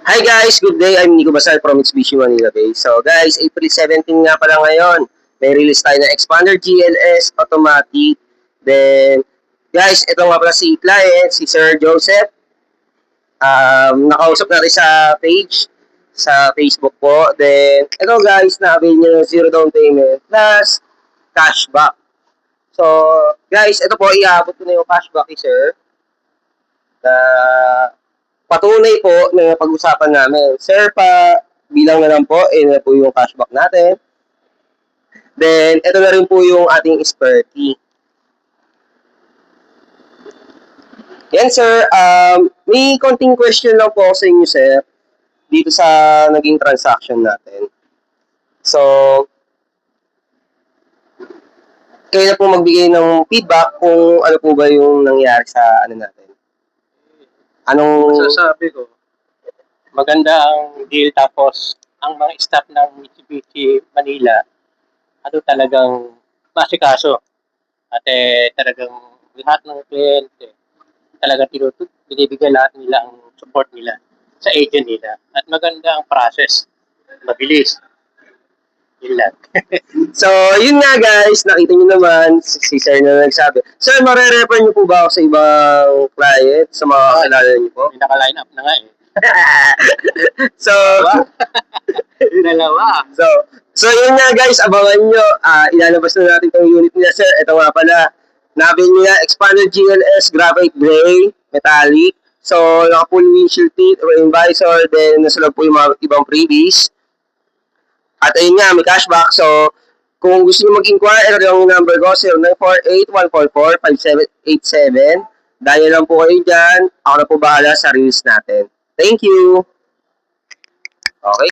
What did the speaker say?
Hi guys, good day. I'm Nico Basal from Mitsubishi Manila Bay. So guys, April 17 nga pala ngayon. May release tayo ng Expander GLS Automatic. Then, guys, ito nga pala si client, si Sir Joseph. Nakausap natin sa page, sa Facebook po. Then, ito guys, na-avail nyo ng zero down payment plus cashback. So, guys, ito po, iabot ko na yung cashback ni Sir. Patunay po na pag-usapan namin. Sir, bilang na lang po, na po yung cashback natin. Then, ito na rin po yung ating spare key. Yan, sir. May konting question lang po ako sa inyo, sir, dito sa naging transaction natin. So, kayo na po magbigay ng feedback kung ano po ba yung nangyari sa ano natin. Anong... Masasabi ko, maganda ang deal, tapos ang mga staff ng Mitsubishi Manila, ano talagang masikaso. At talagang lahat ng kliyente, talagang binibigyan lahat nila ang support nila sa agent nila. At maganda ang process, mabilis. Yun lang. So, yun nga guys, nakita nyo naman, si Sir na nagsabi. Sir, mare-refer nyo po ba ako sa ibang client, sa mga kakilala nyo po? May naka-line up na nga eh. So, Dalawa. so yun nga guys, abangan nyo. Ilalabas na natin itong unit nila, sir. Ito nga pala, nabil nila, Expander GLS, Graphite Gray, Metallic. So, naka-full windshield tint, rain visor, then nasa loob po yung mga ibang freebies. At ayun nga, may cashback. So, kung gusto nyo mag-inquire, ito yung number ko, 0948-144-5787. Dahil lang po kayo dyan. Ako na po bahala sa release natin. Thank you! Okay.